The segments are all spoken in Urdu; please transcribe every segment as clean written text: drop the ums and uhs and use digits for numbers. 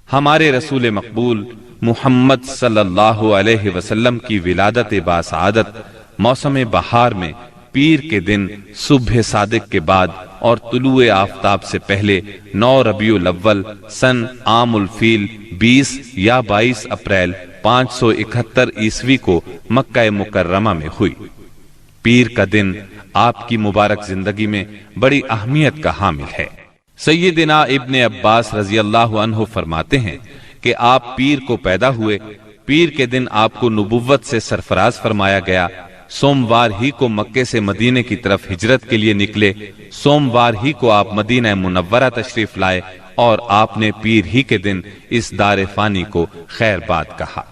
ہمارے رسول مقبول محمد صلی اللہ علیہ وسلم کی ولادت باسعادت موسم بہار میں پیر کے دن صبح صادق کے بعد اور طلوع آفتاب سے پہلے 9 ربیع الاول سن عام الفیل 20 یا 22 اپریل 571 عیسوی کو مکہ مکرمہ میں ہوئی۔ پیر کا دن آپ کی مبارک زندگی میں بڑی اہمیت کا حامل ہے۔ سیدنا ابن عباس رضی اللہ عنہ فرماتے ہیں کہ آپ پیر کو پیدا ہوئے، پیر کے دن آپ کو نبوت سے سرفراز فرمایا گیا، سوموار ہی کو مکے سے مدینے کی طرف ہجرت کے لیے نکلے، سوموار ہی کو آپ مدینہ منورہ تشریف لائے اور آپ نے پیر ہی کے دن اس دار فانی کو خیر باد کہا۔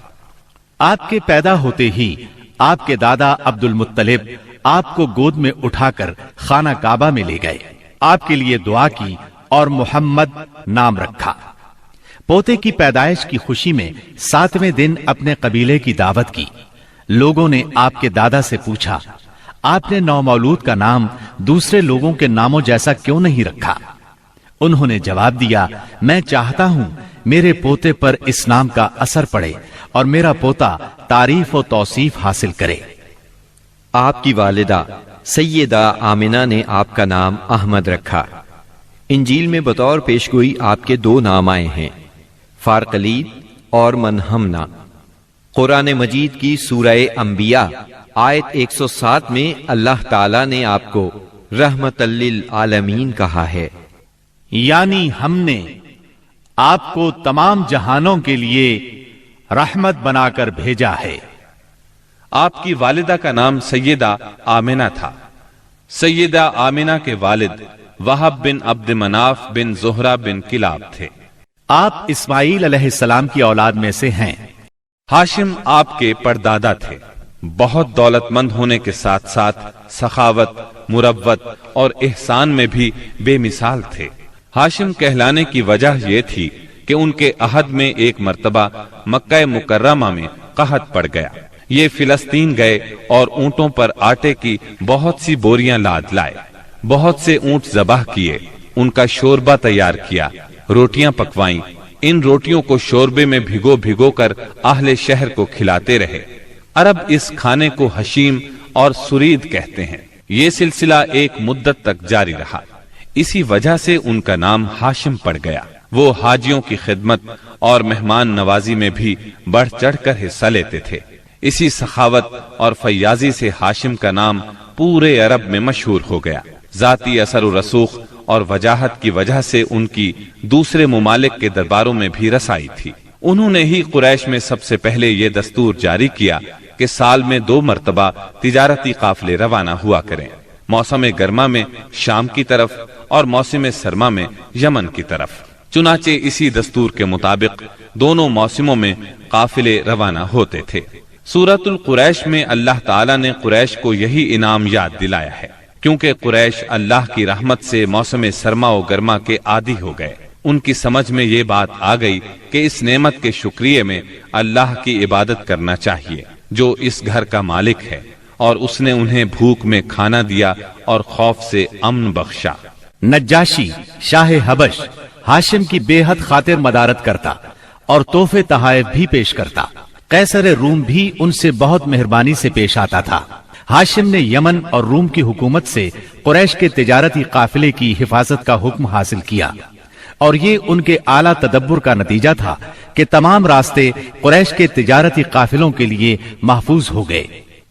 آپ کے پیدا ہوتے ہی آپ کے دادا عبد المطلب آپ کو گود میں اٹھا کر خانہ کعبہ میں لے گئے، آپ کے لیے دعا کی اور محمد نام رکھا۔ پوتے کی پیدائش کی خوشی میں 7ویں دن اپنے قبیلے کی دعوت کی۔ لوگوں نے آپ کے دادا سے پوچھا، آپ نے نومولود کا نام دوسرے لوگوں کے ناموں جیسا کیوں نہیں رکھا؟ انہوں نے جواب دیا، میں چاہتا ہوں میرے پوتے پر اس نام کا اثر پڑے اور میرا پوتا تعریف و توصیف حاصل کرے۔ آپ کی والدہ سیدہ آمنہ نے آپ کا نام احمد رکھا۔ انجیل میں بطور پیشگوئی آپ کے 2 نام آئے ہیں، فارقلید اور منہمنا۔ قرآن مجید کی سورہ انبیاء آیت 107 میں اللہ تعالیٰ نے آپ کو رحمت للعالمین کہا ہے، یعنی ہم نے آپ کو تمام جہانوں کے لیے رحمت بنا کر بھیجا ہے۔ آپ کی والدہ کا نام سیدہ آمنہ تھا۔ سیدہ آمنہ کے والد وہب بن عبد مناف بن زہرہ بن کلاب تھے۔ آپ اسماعیل علیہ السلام کی اولاد میں سے ہیں۔ ہاشم آپ کے پردادا تھے۔ بہت دولت مند ہونے کے ساتھ ساتھ سخاوت، مروت اور احسان میں بھی بے مثال تھے۔ ہاشم کہلانے کی وجہ یہ تھی کہ ان کے عہد میں ایک مرتبہ مکہ مکرمہ میں قحط پڑ گیا۔ یہ فلسطین گئے اور اونٹوں پر آٹے کی بہت سی بوریاں لاد لائے، بہت سے اونٹ ذبح کیے، ان کا شوربہ تیار کیا، روٹیاں پکوائیں، ان روٹیوں کو شوربے میں بھگو بھگو کر اہل شہر کو کھلاتے رہے۔ عرب اس کھانے کو حشیم اور سرید کہتے ہیں۔ یہ سلسلہ ایک مدت تک جاری رہا، اسی وجہ سے ان کا نام ہاشم پڑ گیا۔ وہ حاجیوں کی خدمت اور مہمان نوازی میں بھی بڑھ چڑھ کر حصہ لیتے تھے۔ اسی سخاوت اور فیاضی سے ہاشم کا نام پورے عرب میں مشہور ہو گیا۔ ذاتی اثر و رسوخ اور وجاہت کی وجہ سے ان کی دوسرے ممالک کے درباروں میں بھی رسائی تھی۔ انہوں نے ہی قریش میں سب سے پہلے یہ دستور جاری کیا کہ سال میں 2 مرتبہ تجارتی قافلے روانہ ہوا کریں، موسم گرما میں شام کی طرف اور موسم سرما میں یمن کی طرف۔ چنانچہ اسی دستور کے مطابق دونوں موسموں میں قافلے روانہ ہوتے تھے۔ سورۃ القریش میں اللہ تعالیٰ نے قریش کو یہی انعام یاد دلایا ہے، کیونکہ قریش اللہ کی رحمت سے موسم سرما و گرما کے عادی ہو گئے۔ ان کی سمجھ میں یہ بات آ گئی کہ اس نعمت کے شکریہ میں اللہ کی عبادت کرنا چاہیے جو اس گھر کا مالک ہے، اور اس نے انہیں بھوک میں کھانا دیا اور خوف سے امن بخشا۔ نجاشی شاہ حبش ہاشم کی بے حد خاطر مدارت کرتا اور تحفے تحائف بھی پیش کرتا۔ قیصر روم بھی ان سے بہت مہربانی سے پیش آتا تھا۔ ہاشم نے یمن اور روم کی حکومت سے قریش کے تجارتی قافلے کی حفاظت کا حکم حاصل کیا، اور یہ ان کے اعلیٰ تدبر کا نتیجہ تھا کہ تمام راستے قریش کے تجارتی قافلوں کے لیے محفوظ ہو گئے۔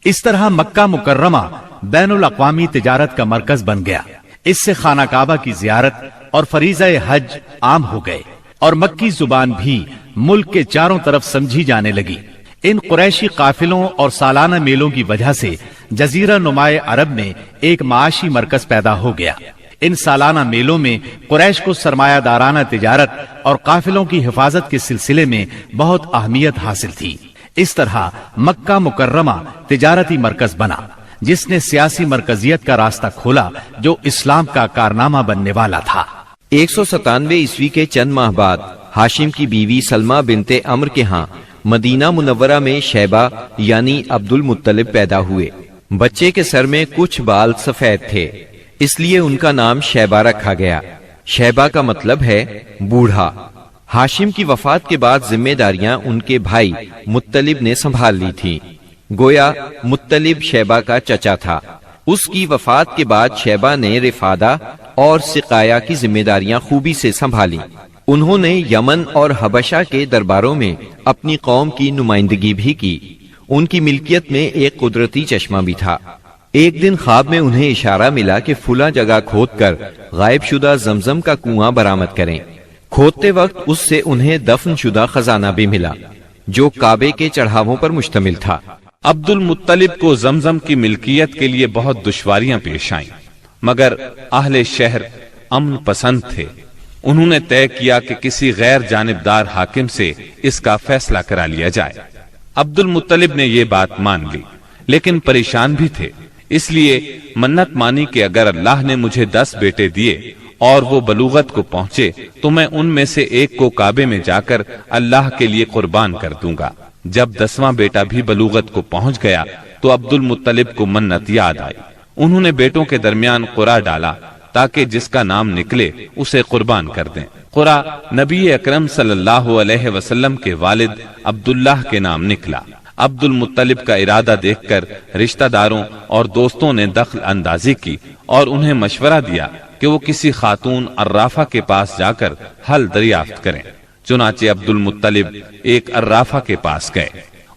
اس طرح مکہ مکرمہ بین الاقوامی تجارت کا مرکز بن گیا۔ اس سے خانہ کعبہ کی زیارت اور فریضہ حج عام ہو گئے، اور مکی زبان بھی ملک کے چاروں طرف سمجھی جانے لگی۔ ان قریشی قافلوں اور سالانہ میلوں کی وجہ سے جزیرہ نمائے عرب میں ایک معاشی مرکز پیدا ہو گیا۔ ان سالانہ میلوں میں قریش کو سرمایہ دارانہ تجارت اور قافلوں کی حفاظت کے سلسلے میں بہت اہمیت حاصل تھی۔ اس طرح مکہ مکرمہ تجارتی مرکز بنا، جس نے سیاسی مرکزیت کا راستہ کھولا جو اسلام کا کارنامہ بننے والا تھا۔ 197 عیسوی کے چند ماہ بعد ہاشم کی بیوی سلمہ بنت عمر کے ہاں مدینہ منورہ میں شیبہ یعنی عبد المطلب پیدا ہوئے۔ بچے کے سر میں کچھ بال سفید تھے، اس لیے ان کا نام شیبہ رکھا گیا۔ شیبہ کا مطلب ہے بوڑھا۔ ہاشم کی وفات کے بعد ذمہ داریاں ان کے بھائی مطلب نے سنبھال لی تھی۔ گویا مطلب شیبہ کا چچا تھا۔ اس کی وفات کے بعد شیبہ نے رفادہ اور سقایا کی ذمہ داریاں خوبی سے سنبھالی۔ انہوں نے یمن اور حبشہ کے درباروں میں اپنی قوم کی نمائندگی بھی کی۔ ان کی ملکیت میں ایک قدرتی چشمہ بھی تھا۔ ایک دن خواب میں انہیں اشارہ ملا کہ فلاں جگہ کھود کر غائب شدہ زمزم کا کنواں برآمد کریں۔ کھودتے وقت اس سے انہیں دفن شدہ خزانہ بھی ملا جو کعبے کے چڑھاووں پر مشتمل تھا۔ عبد المطلب کو زمزم کی ملکیت کے لیے بہت دشواریاں پیش آئیں، مگر اہل شہر امن پسند تھے۔ انہوں نے طے کیا کہ کسی غیر جانبدار حاکم سے اس کا فیصلہ کرا لیا جائے۔ عبد المطلب نے یہ بات مان لی، لیکن پریشان بھی تھے، اس لیے منت مانی کہ اگر اللہ نے مجھے 10 بیٹے دیے اور وہ بلوغت کو پہنچے تو میں ان میں سے ایک کو کعبے میں جا کر اللہ کے لیے قربان کر دوں گا۔ جب 10واں بیٹا بھی بلوغت کو پہنچ گیا تو عبد المطلب کو منت یاد آئی۔ انہوں نے بیٹوں کے درمیان قرعہ ڈالا تاکہ جس کا نام نکلے اسے قربان کر دیں۔ قرعہ نبی اکرم صلی اللہ علیہ وسلم کے والد عبداللہ کے نام نکلا۔ عبد المطلب کا ارادہ دیکھ کر رشتہ داروں اور دوستوں نے دخل اندازی کی اور انہیں مشورہ دیا کہ وہ کسی خاتون عرافہ کے پاس جا کر حل دریافت کریں۔ چنانچہ عبد المطلب ایک عرافہ کے پاس گئے۔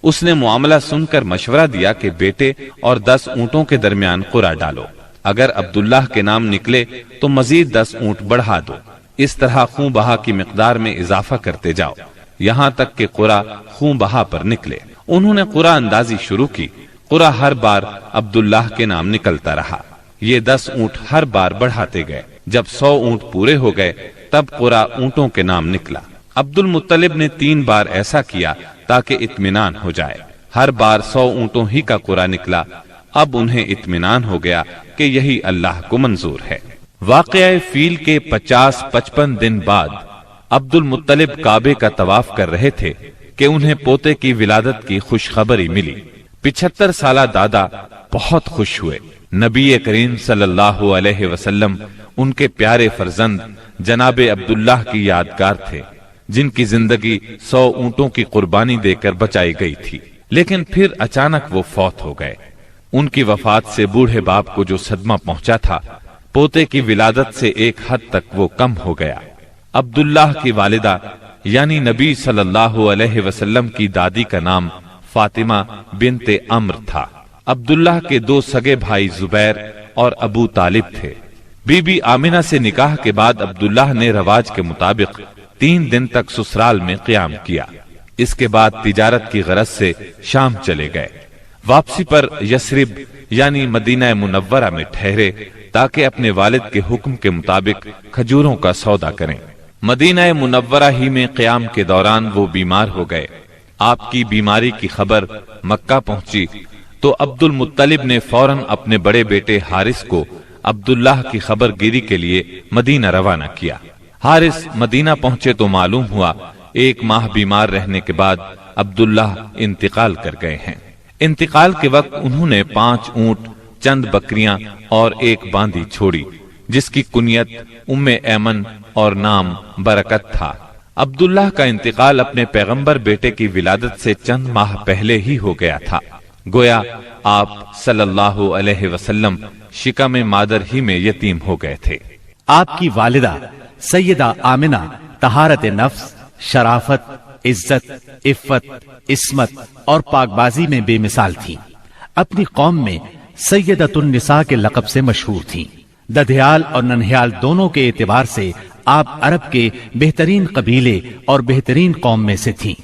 اس نے معاملہ سن کر مشورہ دیا کہ بیٹے اور 10 اونٹوں کے درمیان قرعہ ڈالو۔ اگر عبداللہ کے نام نکلے تو مزید 10 اونٹ بڑھا دو۔ اس طرح خون بہا کی مقدار میں اضافہ کرتے جاؤ یہاں تک کہ قرعہ خون بہا پر نکلے۔ انہوں نے قرعہ اندازی شروع کی۔ قرعہ ہر بار عبداللہ کے نام نکلتا رہا۔ یہ 10 اونٹ ہر بار بڑھاتے گئے۔ جب 100 اونٹ پورے ہو گئے تب قرعہ اونٹوں کے نام نکلا۔ عبد المطلب نے 3 بار ایسا کیا تاکہ اطمینان ہو جائے۔ ہر بار 100 اونٹوں ہی کا قرعہ نکلا۔ اب انہیں اطمینان ہو گیا کہ یہی اللہ کو منظور ہے۔ واقعہ فیل کے 50-55 دن بعد عبد المطلب کعبے کا طواف کر رہے تھے کہ انہیں پوتے کی ولادت کی خوشخبری ملی۔ 75 سالہ دادا بہت خوش ہوئے۔ نبی کریم صلی اللہ علیہ وسلم ان کے پیارے فرزند جناب عبداللہ کی یادگار تھے، جن کی زندگی 100 اونٹوں کی قربانی دے کر بچائی گئی تھی، لیکن پھر اچانک وہ فوت ہو گئے۔ ان کی وفات سے بوڑھے باپ کو جو صدمہ پہنچا تھا، پوتے کی ولادت سے ایک حد تک وہ کم ہو گیا۔ عبداللہ کی والدہ یعنی نبی صلی اللہ علیہ وسلم کی دادی کا نام فاطمہ بنت عمر تھا۔ عبداللہ کے 2 سگے بھائی زبیر اور ابو طالب تھے۔ بی بی آمنہ سے نکاح کے بعد عبداللہ نے رواج کے مطابق 3 دن تک سسرال میں قیام کیا۔ اس کے بعد تجارت کی غرض سے شام چلے گئے۔ واپسی پر یثرب یعنی مدینہ منورہ میں ٹھہرے تاکہ اپنے والد کے حکم کے مطابق کھجوروں کا سودا کریں۔ مدینہ منورہ ہی میں قیام کے دوران وہ بیمار ہو گئے۔ آپ کی بیماری کی خبر مکہ پہنچی تو عبد المطلب نے فوراً اپنے بڑے بیٹے حارث کو عبداللہ کی خبر گیری کے لیے مدینہ روانہ کیا۔ حارث مدینہ پہنچے تو معلوم ہوا 1 ماہ بیمار رہنے کے بعد عبداللہ انتقال کر گئے ہیں۔ انتقال کے وقت انہوں نے 5 اونٹ، چند بکریاں اور 1 باندی چھوڑی، جس کی کنیت ام ایمن اور نام برکت تھا۔ عبداللہ کا انتقال اپنے پیغمبر بیٹے کی ولادت سے چند ماہ پہلے ہی ہو گیا تھا۔ گویا آپ صلی اللہ علیہ وسلم شکم مادر ہی میں یتیم ہو گئے تھے۔ آپ کی والدہ سیدہ آمنہ طہارت نفس، شرافت، عزت، عفت، عصمت اور پاک بازی میں بے مثال تھی۔ اپنی قوم میں سیدۃ النساء کے لقب سے مشہور تھیں۔ ددھیال اور ننہیال دونوں کے اعتبار سے آپ عرب کے بہترین قبیلے اور بہترین قوم میں سے تھیں۔